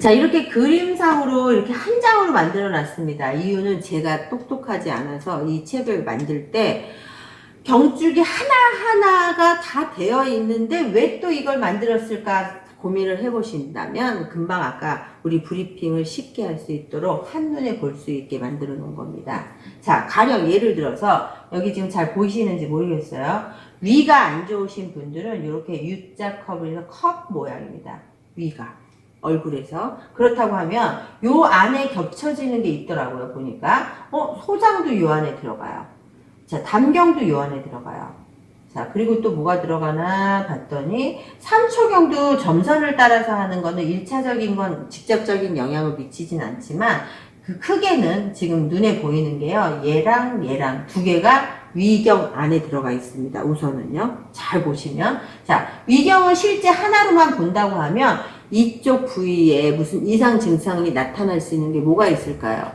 자, 이렇게 그림상으로 이렇게 한 장으로 만들어 놨습니다. 이유는 제가 똑똑하지 않아서 이 책을 만들 때 경줄기 하나하나가 다 되어 있는데 왜 또 이걸 만들었을까 고민을 해보신다면 금방 아까 우리 브리핑을 쉽게 할 수 있도록 한눈에 볼 수 있게 만들어 놓은 겁니다. 자, 가령 예를 들어서 여기 지금 잘 보이시는지 모르겠어요. 위가 안 좋으신 분들은 이렇게 U자 컵을 해서 컵 모양입니다. 위가. 얼굴에서. 그렇다고 하면 요 안에 겹쳐지는 게 있더라고요. 보니까 소장도 요 안에 들어가요. 자, 담경도 요 안에 들어가요. 자, 그리고 또 뭐가 들어가나 봤더니 삼초경도 점선을 따라서 하는 거는 1차적인 건 직접적인 영향을 미치진 않지만 그 크게는 지금 눈에 보이는 게요. 얘랑 얘랑 두 개가 위경 안에 들어가 있습니다. 우선은요. 잘 보시면. 자, 위경은 실제 하나로만 본다고 하면 이쪽 부위에 무슨 이상 증상이 나타날 수 있는 게 뭐가 있을까요?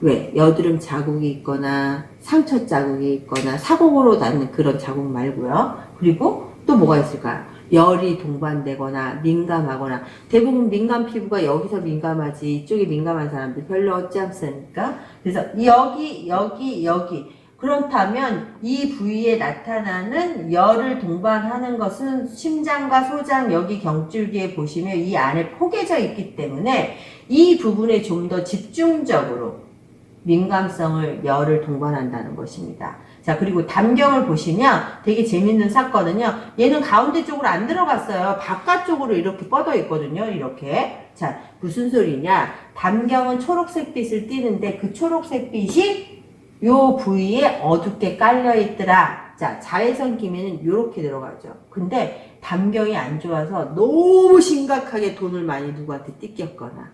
왜? 여드름 자국이 있거나 상처 자국이 있거나 사고로 나는 그런 자국 말고요. 그리고 또 뭐가 있을까요? 열이 동반되거나 민감하거나 대부분 민감 피부가 여기서 민감하지 이쪽이 민감한 사람들 별로 없지 않습니까? 그래서 여기 그렇다면 이 부위에 나타나는 열을 동반하는 것은 심장과 소장 여기 경줄기에 보시면 이 안에 포개져 있기 때문에 이 부분에 좀 더 집중적으로 민감성을 열을 동반한다는 것입니다. 자, 그리고 담경을 보시면 되게 재밌는 사건은요. 얘는 가운데 쪽으로 안 들어갔어요. 바깥쪽으로 이렇게 뻗어 있거든요. 이렇게. 자, 무슨 소리냐. 담경은 초록색 빛을 띠는데 그 초록색 빛이 요 부위에 어둡게 깔려 있더라. 자, 자외선 기면은 이렇게 들어가죠. 근데 담경이 안 좋아서 너무 심각하게 돈을 많이 누구한테 띠꼈거나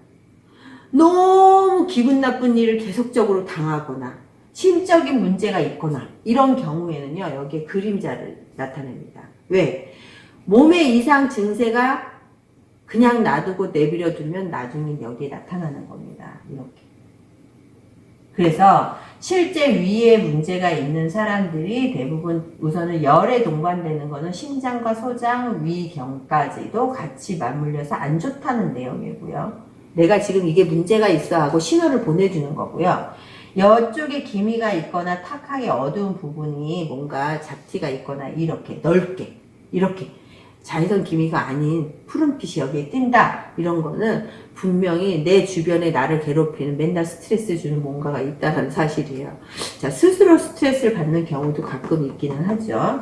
너무 기분 나쁜 일을 계속적으로 당하거나 심적인 문제가 있거나 이런 경우에는요. 여기에 그림자를 나타냅니다. 왜? 몸의 이상 증세가 그냥 놔두고 내버려 두면 나중에 여기에 나타나는 겁니다. 이렇게. 그래서 실제 위에 문제가 있는 사람들이 대부분 우선은 열에 동반되는 거는 심장과 소장, 위경까지도 같이 맞물려서 안 좋다는 내용이고요. 내가 지금 이게 문제가 있어 하고 신호를 보내주는 거고요. 이쪽에 기미가 있거나 탁하게 어두운 부분이 뭔가 잡티가 있거나 이렇게 넓게 이렇게 자외선 기미가 아닌 푸른빛이 여기에 띈다. 이런 거는 분명히 내 주변에 나를 괴롭히는 맨날 스트레스 주는 뭔가가 있다는 사실이에요. 자, 스스로 스트레스를 받는 경우도 가끔 있기는 하죠.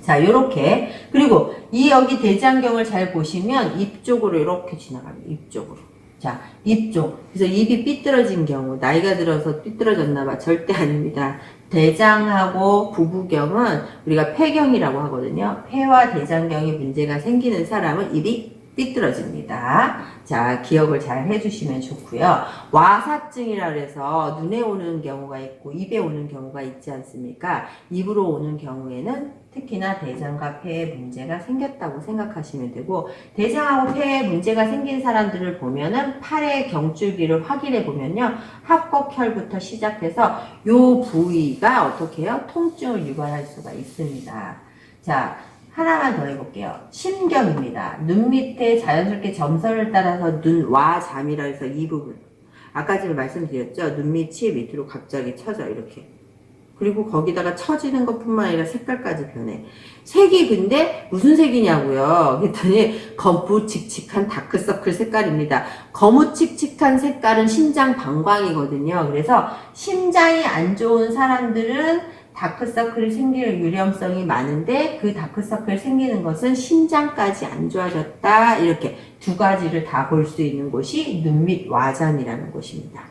자, 요렇게. 그리고 이 여기 대장경을 잘 보시면 입 쪽으로 이렇게 지나갑니다. 입 쪽으로. 자, 입 쪽. 그래서 입이 삐뚤어진 경우, 나이가 들어서 삐뚤어졌나봐. 절대 아닙니다. 대장하고 부부경은 우리가 폐경이라고 하거든요. 폐와 대장경에 문제가 생기는 사람은 입이 삐뚤어집니다. 자, 기억을 잘 해주시면 좋고요. 와사증이라 그래서 눈에 오는 경우가 있고 입에 오는 경우가 있지 않습니까? 입으로 오는 경우에는 특히나 대장과 폐에 문제가 생겼다고 생각하시면 되고 대장하고 폐에 문제가 생긴 사람들을 보면은 팔의 경줄기를 확인해 보면요. 합곡혈부터 시작해서 요 부위가 어떻게 해요? 통증을 유발할 수가 있습니다. 자, 하나만 더 해볼게요. 심경입니다. 눈 밑에 자연스럽게 점선을 따라서 눈 와잠이라 해서 이 부분. 아까 제가 말씀드렸죠. 눈 밑이 밑으로 갑자기 쳐져 이렇게. 그리고 거기다가 처지는 것뿐만 아니라 색깔까지 변해. 색이 근데 무슨 색이냐고요. 그랬더니 거무칙칙한 다크서클 색깔입니다. 거무칙칙한 색깔은 심장 방광이거든요. 그래서 심장이 안 좋은 사람들은 다크서클이 생길 위험성이 많은데 그 다크서클이 생기는 것은 심장까지 안 좋아졌다. 이렇게 두 가지를 다 볼 수 있는 곳이 눈밑 와잠이라는 곳입니다.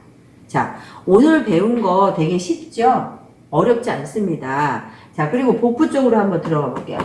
자, 오늘 배운 거 되게 쉽죠? 어렵지 않습니다. 자, 그리고 복부 쪽으로 한번 들어가 볼게요.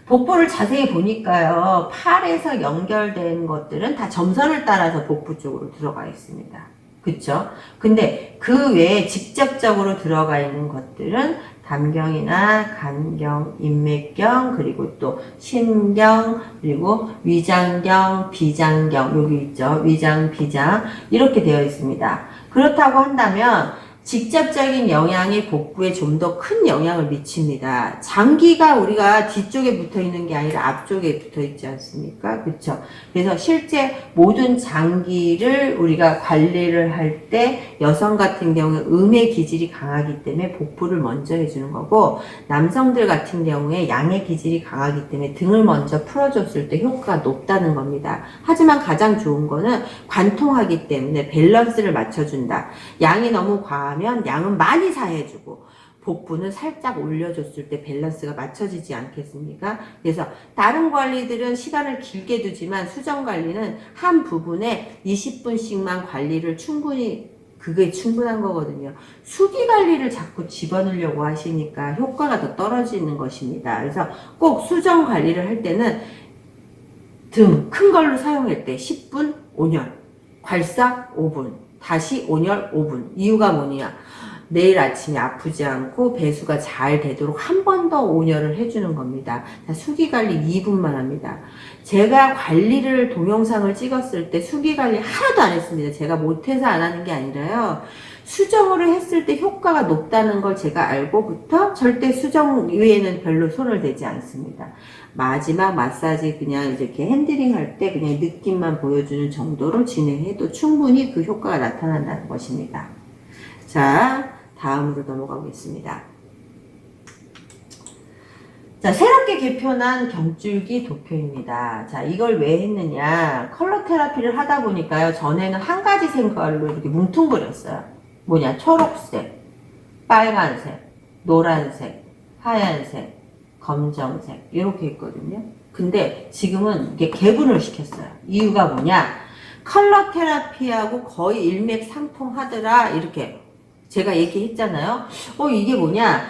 복부를 자세히 보니까요. 팔에서 연결된 것들은 다 점선을 따라서 복부 쪽으로 들어가 있습니다. 그쵸? 근데 그 외에 직접적으로 들어가 있는 것들은 담경이나 간경, 인맥경, 그리고 또 신경, 그리고 위장경, 비장경, 여기 있죠. 위장, 비장, 이렇게 되어 있습니다. 그렇다고 한다면 직접적인 영향이 복부에 좀 더 큰 영향을 미칩니다. 장기가 우리가 뒤쪽에 붙어 있는 게 아니라 앞쪽에 붙어 있지 않습니까? 그렇죠? 그래서 실제 모든 장기를 우리가 관리를 할 때 여성 같은 경우에 음의 기질이 강하기 때문에 복부를 먼저 해주는 거고, 남성들 같은 경우에 양의 기질이 강하기 때문에 등을 먼저 풀어줬을 때 효과가 높다는 겁니다. 하지만 가장 좋은 거는 관통하기 때문에 밸런스를 맞춰준다. 양이 너무 과하면 양은 많이 사해주고 복부는 살짝 올려줬을 때 밸런스가 맞춰지지 않겠습니까? 그래서 다른 관리들은 시간을 길게 두지만 수정 관리는 한 부분에 20분씩만 관리를 그게 충분한 거거든요. 수기 관리를 자꾸 집어넣으려고 하시니까 효과가 더 떨어지는 것입니다. 그래서 꼭 수정 관리를 할 때는 등 큰 걸로 사용할 때 10분 온열, 괄사 5분, 다시 온열 5분. 이유가 뭐냐? 내일 아침에 아프지 않고 배수가 잘 되도록 한 번 더 온열을 해주는 겁니다. 수기관리 2분만 합니다. 제가 관리를 동영상을 찍었을 때 수기관리 하나도 안 했습니다. 제가 못해서 안 하는 게 아니라요. 수정을 했을 때 효과가 높다는 걸 제가 알고부터 절대 수정 위에는 별로 손을 대지 않습니다. 마지막 마사지 그냥 이렇게 핸들링 할 때 그냥 느낌만 보여주는 정도로 진행해도 충분히 그 효과가 나타난다는 것입니다. 자, 다음으로 넘어가겠습니다. 자, 새롭게 개편한 경줄기 도표입니다. 자, 이걸 왜 했느냐. 컬러 테라피를 하다 보니까요. 전에는 한 가지 색깔로 이렇게 뭉퉁거렸어요. 뭐냐. 초록색, 빨간색, 노란색, 하얀색, 검정색 이렇게 있거든요. 근데 지금은 이게 개분을 시켰어요. 이유가 뭐냐. 컬러 테라피하고 거의 일맥상통하더라. 이렇게 제가 얘기했잖아요. 이게 뭐냐.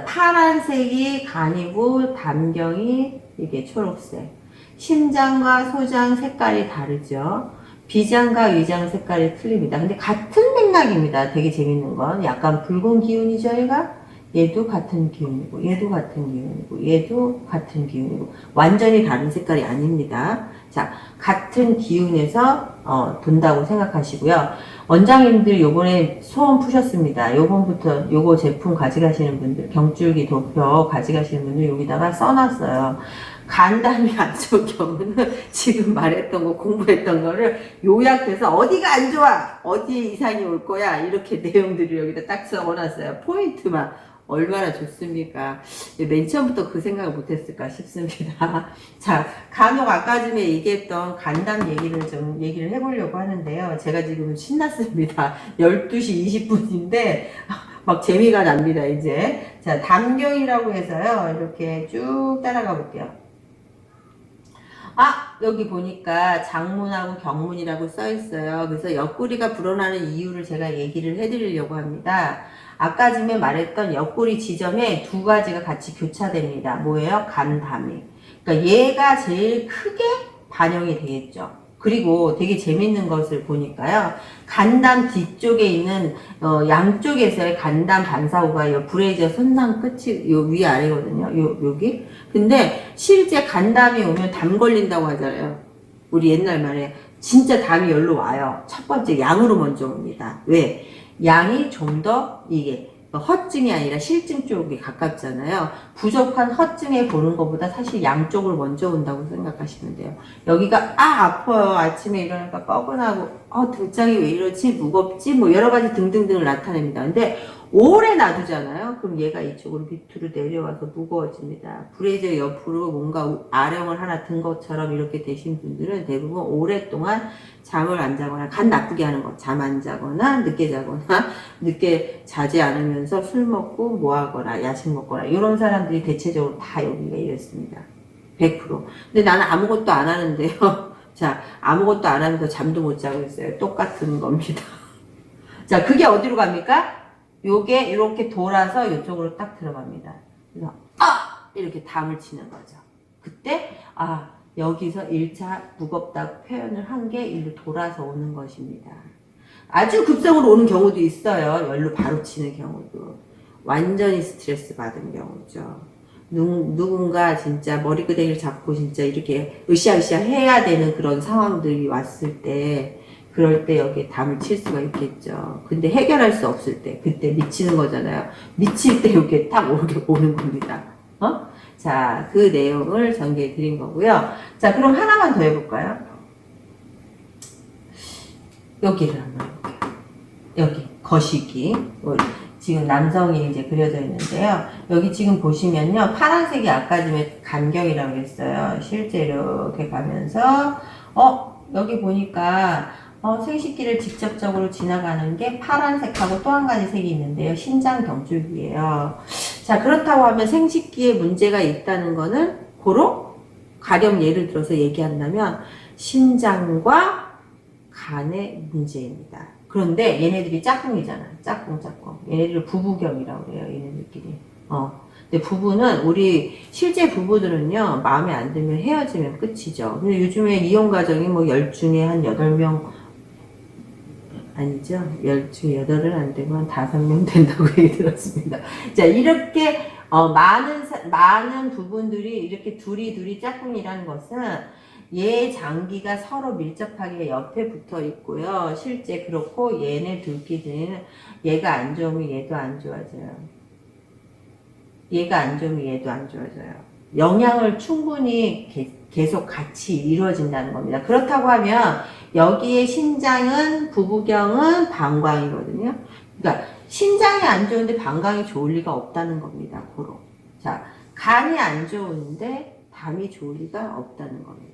파란색이 간이고 담경이 이게 초록색. 심장과 소장 색깔이 다르죠. 비장과 위장 색깔이 틀립니다. 근데 같은 맥락입니다. 되게 재밌는 건 약간 붉은 기운이죠, 얘가? 얘도 같은 기운이고, 얘도 같은 기운이고, 얘도 같은 기운이고, 완전히 다른 색깔이 아닙니다. 자, 같은 기운에서 돈다고 생각하시고요. 원장님들 요번에 소원 푸셨습니다. 요번부터 요거 제품 가져가시는 분들, 경줄기 도표 가져가시는 분들 여기다가 써놨어요. 간담이 안 좋은 경우는 지금 말했던 거, 공부했던 거를 요약해서 어디가 안 좋아, 어디 이상이 올 거야, 이렇게 내용들을 여기다 딱 써놨어요. 포인트만. 얼마나 좋습니까? 맨 처음부터 그 생각을 못했을까 싶습니다. 자, 간혹 아까 전에 얘기했던 간담 얘기를 해보려고 하는데요. 제가 지금 신났습니다. 12시 20분인데, 막 재미가 납니다, 이제. 자, 담경이라고 해서요. 이렇게 쭉 따라가 볼게요. 여기 보니까 장문하고 경문이라고 써 있어요. 그래서 옆구리가 불어나는 이유를 제가 얘기를 해드리려고 합니다. 아까 전에 말했던 옆구리 지점에 두 가지가 같이 교차됩니다. 뭐예요? 간담이. 그러니까 얘가 제일 크게 반영이 되겠죠. 그리고 되게 재밌는 것을 보니까요. 간담 뒤쪽에 있는 양쪽에서의 간담 반사구가 브레이저 선상 끝이 요 위아래거든요. 여기. 근데 실제 간담이 오면 담 걸린다고 하잖아요. 우리 옛날 말에 진짜 담이 여기로 와요. 첫 번째 양으로 먼저 옵니다. 왜? 양이 좀 더 이게 허증이 아니라 실증 쪽에 가깝잖아요. 부족한 허증에 보는 것보다 사실 양쪽을 먼저 온다고 생각하시면 돼요. 여기가 아파요. 아침에 일어나니까 뻐근하고 등짝이 왜 이러지? 무겁지? 뭐 여러 가지 등등등을 나타냅니다. 근데 오래 놔두잖아요. 그럼 얘가 이쪽으로 밑으로 내려와서 무거워집니다. 브레이저 옆으로 뭔가 아령을 하나 든 것처럼 이렇게 되신 분들은 대부분 오랫동안 잠을 안 자거나 간 나쁘게 하는 것, 잠 안 자거나 늦게 자거나 늦게 자지 않으면서 술 먹고 뭐 하거나 야식 먹거나 이런 사람들이 대체적으로 다 여기가 이랬습니다. 100%. 근데 나는 아무것도 안 하는데요. 자, 아무것도 안 하면서 잠도 못 자고 있어요. 똑같은 겁니다. 자, 그게 어디로 갑니까? 요게 이렇게 돌아서 이쪽으로 딱 들어갑니다. 그래서 이렇게 담을 치는 거죠. 그때 여기서 1차 무겁다고 표현을 한 게 일로 돌아서 오는 것입니다. 아주 급성으로 오는 경우도 있어요. 열로 바로 치는 경우도. 완전히 스트레스 받은 경우죠. 누군가 진짜 머리끄댕이를 잡고 진짜 이렇게 으쌰으쌰 해야 되는 그런 상황들이 왔을 때 그럴 때 여기에 담을 칠 수가 있겠죠. 근데 해결할 수 없을 때, 그때 미치는 거잖아요. 미칠 때 여기에 딱 오는 겁니다. 자, 그 내용을 전개해 드린 거고요. 자, 그럼 하나만 더 해볼까요? 여기를 한번 해볼게요. 여기, 거시기. 지금 남성이 이제 그려져 있는데요. 여기 지금 보시면요. 파란색이 아까 전에 간경이라고 했어요. 실제 이렇게 가면서, 여기 보니까, 생식기를 직접적으로 지나가는 게 파란색하고 또 한 가지 색이 있는데요. 신장 경줄기예요. 자, 그렇다고 하면 생식기에 문제가 있다는 거는 고로 가령 예를 들어서 얘기한다면 신장과 간의 문제입니다. 그런데 얘네들이 짝꿍이잖아. 짝꿍. 얘네들 부부경이라고 그래요. 얘네들끼리. 근데 부부는 우리 실제 부부들은요. 마음에 안 들면 헤어지면 끝이죠. 근데 요즘에 이혼 가정이 뭐 10중에 한 8명 아니죠. 10중에 8은 안 되고 한 5명 된다고 얘기 들었습니다. 자, 이렇게 많은 부분들이 이렇게 둘이 짝꿍이라는 것은 얘 장기가 서로 밀접하게 옆에 붙어 있고요. 실제 그렇고 얘네 둘끼리는 얘가 안 좋으면 얘도 안 좋아져요. 얘가 안 좋으면 얘도 안 좋아져요. 영향을 충분히 계속 같이 이루어진다는 겁니다. 그렇다고 하면 여기에 신장은 부부경은 방광이거든요. 그러니까 신장이 안 좋은데 방광이 좋을 리가 없다는 겁니다. 고로. 자, 간이 안 좋은데 담이 좋을 리가 없다는 겁니다.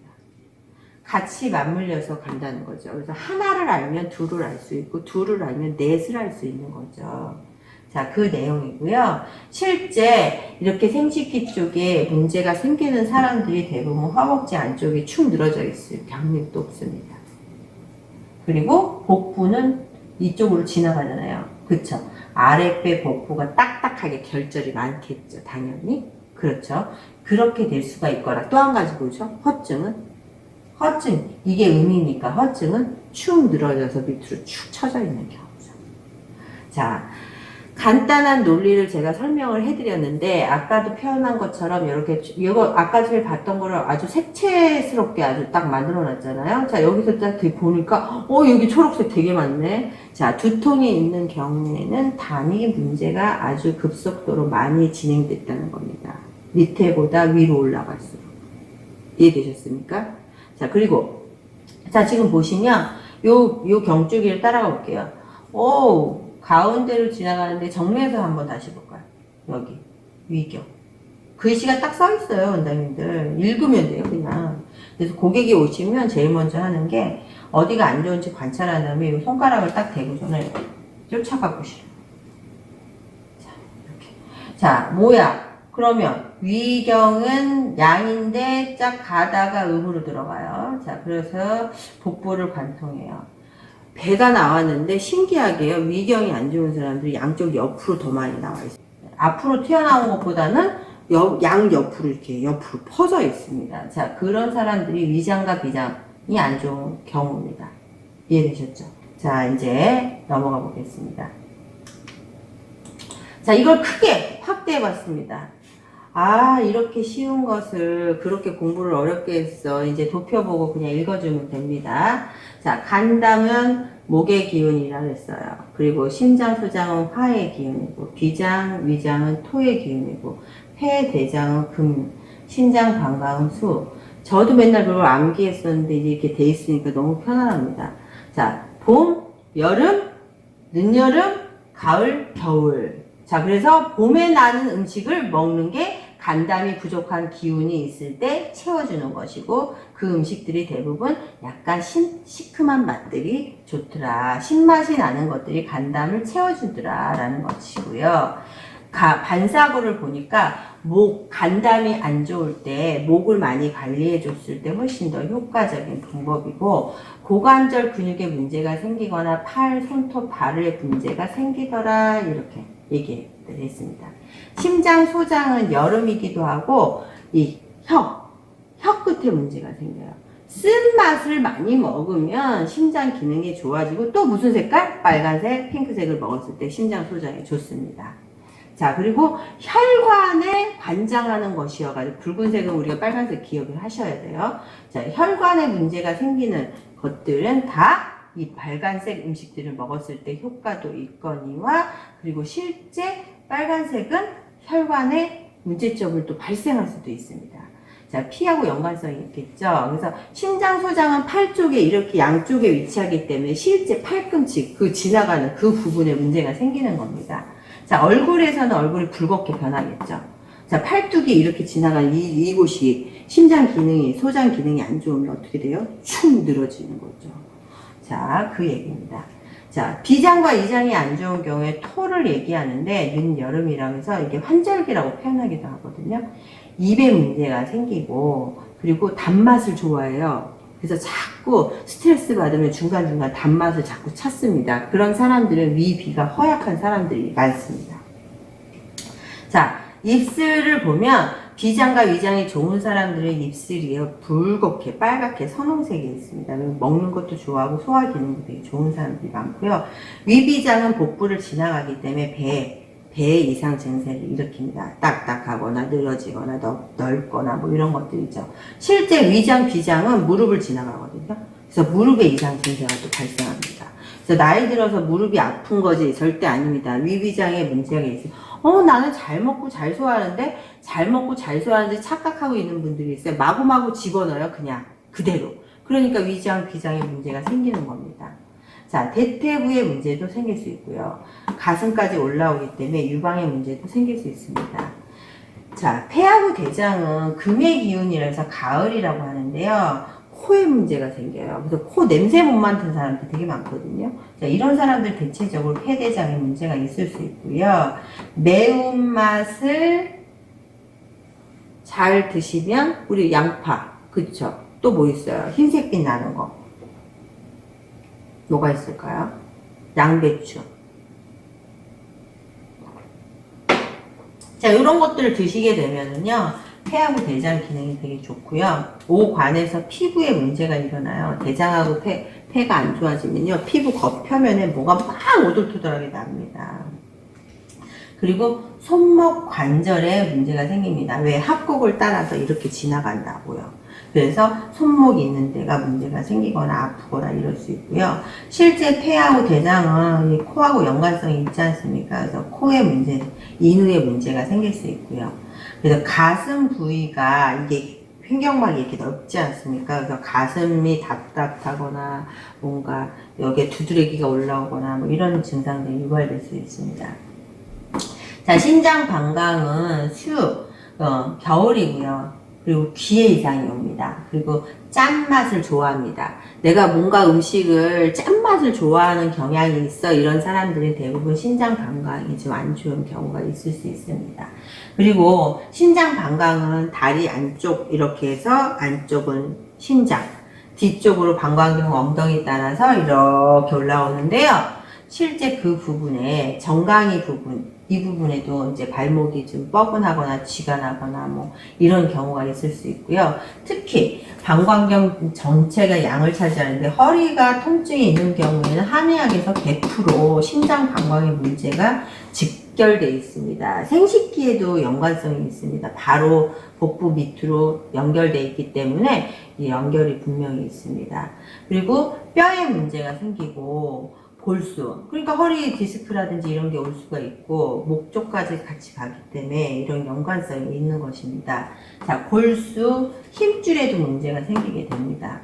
같이 맞물려서 간다는 거죠. 그래서 하나를 알면 둘을 알 수 있고 둘을 알면 넷을 알 수 있는 거죠. 자, 그 내용이고요. 실제 이렇게 생식기 쪽에 문제가 생기는 사람들이 대부분 허벅지 안쪽이 축 늘어져 있어요. 경직도 없습니다. 그리고 복부는 이쪽으로 지나가잖아요. 그쵸? 아랫배 복부가 딱딱하게 결절이 많겠죠. 당연히. 그렇죠. 그렇게 될 수가 있거나 또 한 가지 뭐죠? 허증. 이게 음이니까 허증은 축 늘어져서 밑으로 축 처져 있는 경우죠. 자, 간단한 논리를 제가 설명을 해드렸는데 아까도 표현한 것처럼 이렇게 이거 아까 전에 봤던 거를 아주 색채스럽게 아주 딱 만들어 놨잖아요. 자, 여기서 딱 보니까 여기 초록색 되게 많네. 자, 두통이 있는 경우에는 담이 문제가 아주 급속도로 많이 진행됐다는 겁니다. 밑에보다 위로 올라갈수록. 이해되셨습니까? 자, 그리고 자, 지금 보시면 요 경주기를 따라가 볼게요. 가운데로 지나가는데 정면에서 한번 다시 볼까요? 여기 위경 글씨가 딱 써 있어요. 원장님들 읽으면 돼요. 그냥. 그래서 고객이 오시면 제일 먼저 하는 게 어디가 안 좋은지 관찰한 다음에 이 손가락을 딱 대고서는 쫓아가 보시죠. 자, 이렇게. 자, 뭐야? 그러면 위경은 양인데 쫙 가다가 음으로 들어가요. 자, 그래서 복부를 관통해요. 배가 나왔는데 신기하게요. 위경이 안 좋은 사람들이 양쪽 옆으로 더 많이 나와 있어요. 앞으로 튀어나온 것보다는 양 옆으로 이렇게 옆으로 퍼져 있습니다. 자, 그런 사람들이 위장과 비장이 안 좋은 경우입니다. 이해되셨죠? 자, 이제 넘어가 보겠습니다. 자, 이걸 크게 확대해 봤습니다. 이렇게 쉬운 것을 그렇게 공부를 어렵게 했어. 이제 도표보고 그냥 읽어주면 됩니다. 자, 간담은 목의 기운이라 했어요. 그리고 심장, 소장은 화의 기운이고, 비장, 위장은 토의 기운이고, 폐, 대장은 금, 신장, 방광은 수. 저도 맨날 그걸 암기했었는데 이제 이렇게 돼 있으니까 너무 편안합니다. 자, 봄, 여름, 늦여름, 가을, 겨울. 자, 그래서 봄에 나는 음식을 먹는 게 간담이 부족한 기운이 있을 때 채워주는 것이고, 그 음식들이 대부분 약간 시큼한 맛들이 좋더라. 신맛이 나는 것들이 간담을 채워주더라. 라는 것이고요. 반사구를 보니까 간담이 안 좋을 때 목을 많이 관리해 줬을 때 훨씬 더 효과적인 방법이고, 고관절 근육에 문제가 생기거나 팔, 손톱, 발에 문제가 생기더라. 이렇게 얘기했습니다. 심장, 소장은 여름이기도 하고 이 혀 끝에 문제가 생겨요. 쓴맛을 많이 먹으면 심장 기능이 좋아지고 또 무슨 색깔? 빨간색, 핑크색을 먹었을 때 심장, 소장에 좋습니다. 자, 그리고 혈관에 관장하는 것이어가지고 붉은색은 우리가 빨간색 기억을 하셔야 돼요. 자, 혈관에 문제가 생기는 것들은 다 이 빨간색 음식들을 먹었을 때 효과도 있거니와 그리고 실제 빨간색은 혈관에 문제점을 또 발생할 수도 있습니다. 자, 피하고 연관성이 있겠죠. 그래서 심장, 소장은 팔 쪽에 이렇게 양쪽에 위치하기 때문에 실제 팔꿈치 그 지나가는 그 부분에 문제가 생기는 겁니다. 자, 얼굴에서는 얼굴이 붉게 변하겠죠. 자, 팔뚝이 이렇게 지나가는 이곳이 심장 기능이, 소장 기능이 안 좋으면 어떻게 돼요? 축 늘어지는 거죠. 자, 그 얘기입니다. 자, 비장과 이장이 안 좋은 경우에 토를 얘기하는데 윤여름이라면서 이게 환절기라고 표현하기도 하거든요. 입에 문제가 생기고 그리고 단맛을 좋아해요. 그래서 자꾸 스트레스 받으면 중간중간 단맛을 자꾸 찾습니다. 그런 사람들은 위, 비가 허약한 사람들이 많습니다. 자, 입술을 보면 비장과 위장이 좋은 사람들은 입술이 붉게 빨갛게 선홍색이 있습니다. 먹는 것도 좋아하고 소화 기능도 되게 좋은 사람들이 많고요. 위비장은 복부를 지나가기 때문에 배 이상 증세를 일으킵니다. 딱딱하거나 늘어지거나 넓거나 뭐 이런 것들이죠. 실제 위장, 비장은 무릎을 지나가거든요. 그래서 무릎에 이상 증세가 또 발생합니다. 그래서 나이 들어서 무릎이 아픈 거지 절대 아닙니다. 위비장에 문제가 있어요. 나는 잘 먹고 잘 소화하는데 잘 먹고 잘 소화하는데 착각하고 있는 분들이 있어요. 마구마구 집어넣어요. 그냥 그대로. 그러니까 위장, 비장에 문제가 생기는 겁니다. 자, 대퇴부의 문제도 생길 수 있고요. 가슴까지 올라오기 때문에 유방의 문제도 생길 수 있습니다. 자, 폐하고 대장은 금의 기운이라 해서 가을이라고 하는데요. 코에 문제가 생겨요. 그래서 코 냄새 못 맡는 사람들 되게 많거든요. 자, 이런 사람들 대체적으로 폐대장에 문제가 있을 수 있고요. 매운맛을 잘 드시면 우리 양파, 그쵸? 또 뭐 있어요? 흰색빛 나는 거. 뭐가 있을까요? 양배추. 자, 이런 것들을 드시게 되면은요, 폐하고 대장 기능이 되게 좋고요. 오관에서 피부에 문제가 일어나요. 대장하고 폐가 안 좋아지면요, 피부 겉표면에 뭐가 막 오돌토돌하게 납니다. 그리고 손목 관절에 문제가 생깁니다. 왜? 합곡을 따라서 이렇게 지나간다고요. 그래서 손목이 있는 데가 문제가 생기거나 아프거나 이럴 수 있고요. 실제 폐하고 대장은 코하고 연관성이 있지 않습니까? 그래서 코의 문제, 인후의 문제가 생길 수 있고요. 그래서 가슴 부위가 이게 횡격막이 이렇게 넓지 않습니까? 그래서 가슴이 답답하거나 뭔가 여기에 두드러기가 올라오거나 뭐 이런 증상들이 유발될 수 있습니다. 자, 신장 방광은 겨울이고요. 그리고 귀에 이상이 옵니다. 그리고 짠맛을 좋아합니다. 내가 뭔가 음식을 짠맛을 좋아하는 경향이 있어. 이런 사람들은 대부분 신장 방광이 좀 안 좋은 경우가 있을 수 있습니다. 그리고 신장 방광은 다리 안쪽 이렇게 해서 안쪽은 신장, 뒤쪽으로 방광경 엉덩이 따라서 이렇게 올라오는데요. 실제 그 부분에 정강이 부분, 이 부분에도 이제 발목이 좀 뻐근하거나 쥐가 나거나 뭐 이런 경우가 있을 수 있고요. 특히 방광경 전체가 양을 차지하는데 허리가 통증이 있는 경우에는 한의학에서 100% 신장 방광의 문제가 직결되어 있습니다. 생식기에도 연관성이 있습니다. 바로 복부 밑으로 연결되어 있기 때문에 이 연결이 분명히 있습니다. 그리고 뼈에 문제가 생기고 골수, 그러니까 허리 디스크라든지 이런 게 올 수가 있고 목 쪽까지 같이 가기 때문에 이런 연관성이 있는 것입니다. 자, 골수, 힘줄에도 문제가 생기게 됩니다.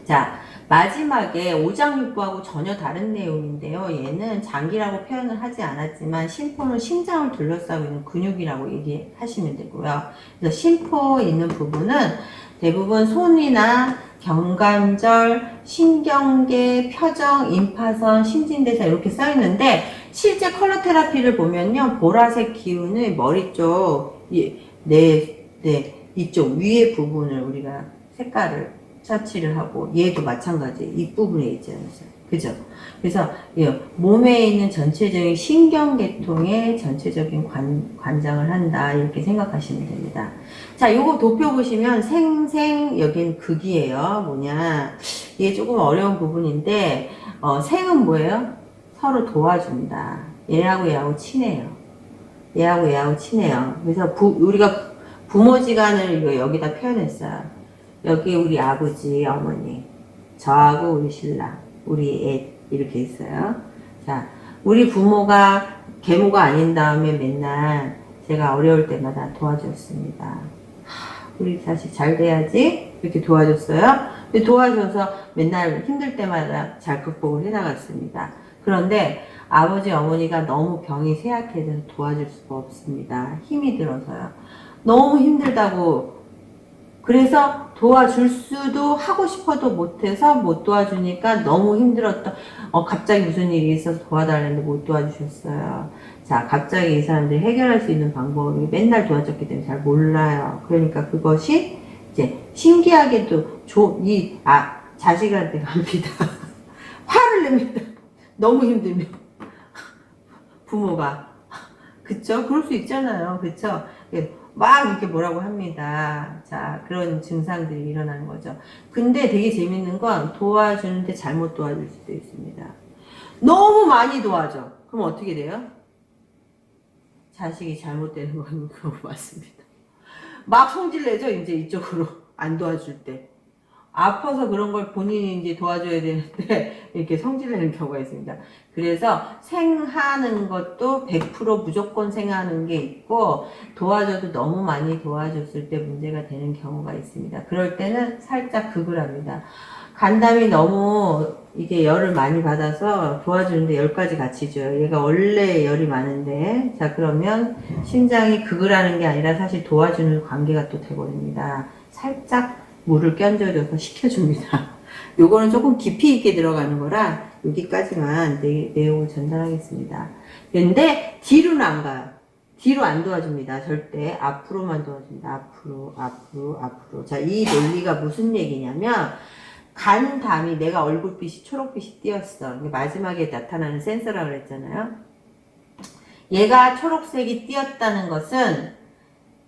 자, 마지막에 오장육부하고 전혀 다른 내용인데요. 얘는 장기라고 표현을 하지 않았지만 심포는 심장을 둘러싸고 있는 근육이라고 얘기하시면 되고요. 그래서 심포 있는 부분은 대부분 손이나 경관절, 신경계, 표정, 임파선, 신진대사 이렇게 써있는데 실제 컬러 테라피를 보면요. 보라색 기운의 머리 쪽, 이쪽 위에 부분을 우리가 색깔을 차치를 하고 얘도 마찬가지 윗부분에 있지 않으세요? 그죠? 그래서 몸에 있는 전체적인 신경계통에 전체적인 관장을 한다 이렇게 생각하시면 됩니다. 자, 요거 도표 보시면 생생 여긴 극이에요. 뭐냐? 이게 조금 어려운 부분인데 생은 뭐예요? 서로 도와준다. 얘하고 친해요. 얘하고 친해요. 그래서 우리가 부모지간을 여기다 표현했어요. 여기 우리 아버지, 어머니, 저하고 우리 신랑. 우리 애 이렇게 있어요. 자, 우리 부모가 계모가 아닌 다음에 맨날 제가 어려울 때마다 도와줬습니다. 우리 자식 잘 돼야지 이렇게 도와줬어요. 근데 도와줘서 맨날 힘들 때마다 잘 극복을 해나갔습니다. 그런데 아버지 어머니가 너무 병이 쇠약해져서 도와줄 수가 없습니다. 힘이 들어서요. 너무 힘들다고. 그래서 도와줄 수도 하고 싶어도 못해서 못 도와주니까 너무 힘들었다. 갑자기 무슨 일이 있어서 도와달라는데 못 도와주셨어요. 자, 갑자기 이 사람들이 해결할 수 있는 방법을 맨날 도와줬기 때문에 잘 몰라요. 그러니까 그것이 이제 신기하게도 자식한테 갑니다. 화를 냅니다. 너무 힘들면. 부모가. 그쵸? 그럴 수 있잖아요. 그쵸? 막 이렇게 뭐라고 합니다. 자, 그런 증상들이 일어나는 거죠. 근데 되게 재밌는 건 도와주는데 잘못 도와줄 수도 있습니다. 너무 많이 도와줘. 그럼 어떻게 돼요? 자식이 잘못되는 건 그거 맞습니다. 막 성질내죠, 이제 이쪽으로. 안 도와줄 때. 아파서 그런 걸 본인이 이제 도와줘야 되는데 이렇게 성질내는 경우가 있습니다. 그래서 생하는 것도 100% 무조건 생하는 게 있고 도와줘도 너무 많이 도와줬을 때 문제가 되는 경우가 있습니다. 그럴 때는 살짝 극을 합니다. 간담이 너무 이게 열을 많이 받아서 도와주는데 열까지 같이 줘요. 얘가 원래 열이 많은데 자 그러면 심장이 극을 하는 게 아니라 사실 도와주는 관계가 또 돼버립니다. 살짝 물을 끼얹어줘서 식혀줍니다. 요거는 조금 깊이 있게 들어가는 거라 여기까지만 내용을 전달하겠습니다. 근데 뒤로는 안 가요. 뒤로 안 도와줍니다. 절대 앞으로만 도와줍니다. 앞으로. 자, 이 논리가 무슨 얘기냐면 간담이 내가 얼굴빛이 초록빛이 띄었어. 마지막에 나타나는 센서라고 그랬잖아요. 얘가 초록색이 띄었다는 것은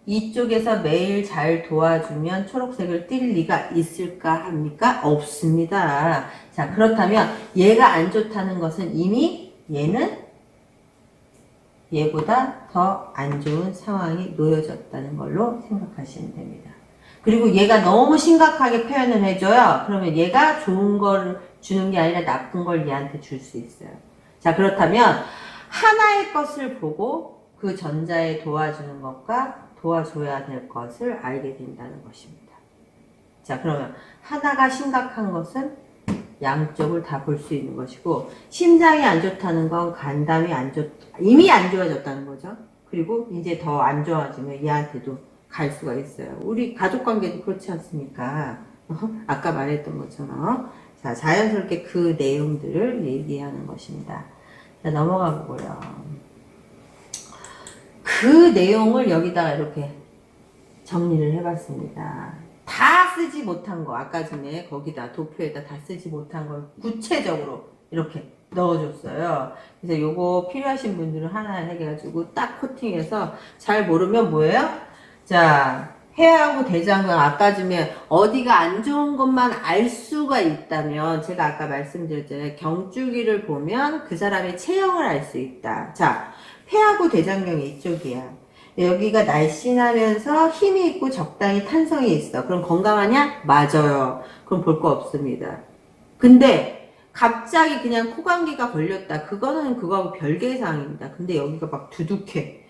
이쪽에서 매일 잘 도와주면 초록색을 띌 리가 있을까 합니까? 없습니다. 자, 그렇다면 얘가 안 좋다는 것은 이미 얘는 얘보다 더 안 좋은 상황이 놓여졌다는 걸로 생각하시면 됩니다. 그리고 얘가 너무 심각하게 표현을 해줘요. 그러면 얘가 좋은 걸 주는 게 아니라 나쁜 걸 얘한테 줄 수 있어요. 자, 그렇다면 하나의 것을 보고 그 전자에 도와주는 것과 도와줘야 될 것을 알게 된다는 것입니다. 자, 그러면 하나가 심각한 것은 양쪽을 다 볼 수 있는 것이고 심장이 안 좋다는 건 간담이 이미 안 좋아졌다는 거죠. 그리고 이제 더 안 좋아지면 얘한테도 갈 수가 있어요. 우리 가족관계도 그렇지 않습니까? 아까 말했던 것처럼 자, 자연스럽게 그 내용들을 얘기하는 것입니다. 자, 넘어가 보고요. 그 내용을 여기다가 이렇게 정리를 해봤습니다. 다 쓰지 못한 거, 아까 전에 거기다 도표에다 다 쓰지 못한 걸 구체적으로 이렇게 넣어줬어요. 그래서 요거 필요하신 분들은 하나 해가지고 딱 코팅해서 잘 모르면 뭐예요? 자, 폐하고 대장경 아까 전에 어디가 안 좋은 것만 알 수가 있다면 제가 아까 말씀드렸잖아요. 경줄기를 보면 그 사람의 체형을 알 수 있다. 자, 폐하고 대장경이 이쪽이야. 여기가 날씬하면서 힘이 있고 적당히 탄성이 있어. 그럼 건강하냐? 맞아요. 그럼 볼 거 없습니다. 근데 갑자기 그냥 코감기가 걸렸다. 그거는 그거하고 별개의 상황입니다. 근데 여기가 막 두둑해.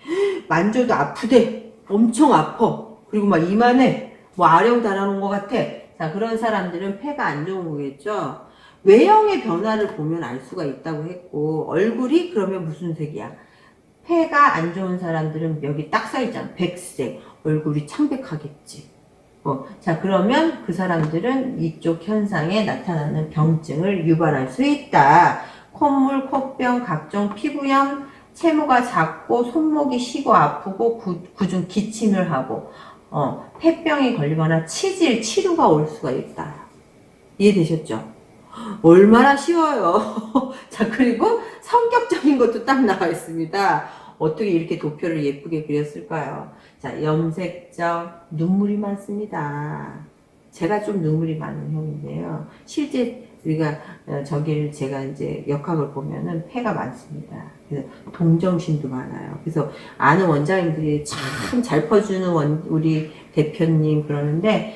만져도 아프대. 엄청 아파. 그리고 막 이만해. 뭐 아령 달아놓은 것 같아. 자, 그런 사람들은 폐가 안 좋은 거겠죠. 외형의 변화를 보면 알 수가 있다고 했고 얼굴이 그러면 무슨 색이야? 폐가 안 좋은 사람들은 여기 딱 써있잖아. 백색. 얼굴이 창백하겠지. 자, 그러면 그 사람들은 이쪽 현상에 나타나는 병증을 유발할 수 있다. 콧물, 코병, 각종 피부염, 채모가 작고 손목이 쉬고 아프고 굳은 기침을 하고 폐병이 걸리거나 치질, 치루가 올 수가 있다. 이해되셨죠? 얼마나 쉬워요. 자, 그리고 성격적인 것도 딱 나와 있습니다. 어떻게 이렇게 도표를 예쁘게 그렸을까요? 자, 염색적, 눈물이 많습니다. 제가 좀 눈물이 많은 형인데요. 실제 우리가 제가 이제 역학을 보면은 폐가 많습니다. 그래서 동정심도 많아요. 그래서 아는 원장님들이 참 잘 퍼주는 우리 대표님 그러는데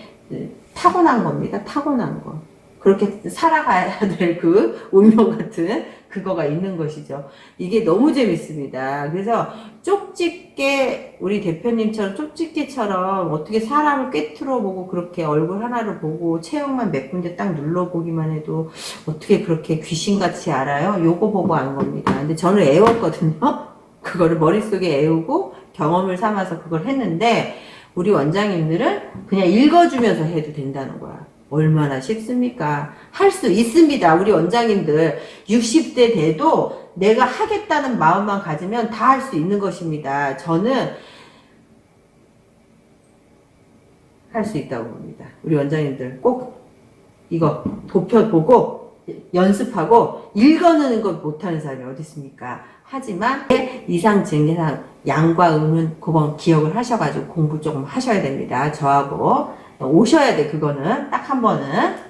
타고난 겁니다. 타고난 거. 그렇게 살아가야 될 그 운명 같은 그거가 있는 것이죠. 이게 너무 재밌습니다. 그래서 쪽집게, 우리 대표님처럼 쪽집게처럼 어떻게 사람을 꿰뚫어 보고 그렇게 얼굴 하나를 보고 체형만 몇 군데 딱 눌러보기만 해도 어떻게 그렇게 귀신같이 알아요? 요거 보고 안 겁니다. 근데 저는 애웠거든요. 그거를 머릿속에 애우고 경험을 삼아서 그걸 했는데 우리 원장님들은 그냥 읽어주면서 해도 된다는 거야. 얼마나 쉽습니까? 할 수 있습니다. 우리 원장님들 60대 돼도 내가 하겠다는 마음만 가지면 다 할 수 있는 것입니다. 저는 할 수 있다고 봅니다. 우리 원장님들 꼭 이거 돕혀보고 연습하고 읽어내는 걸 못하는 사람이 어디 있습니까? 하지만 이상 증상 양과 음은 그건 기억을 하셔가지고 공부 조금 하셔야 됩니다. 저하고 오셔야 돼. 그거는 딱 한 번은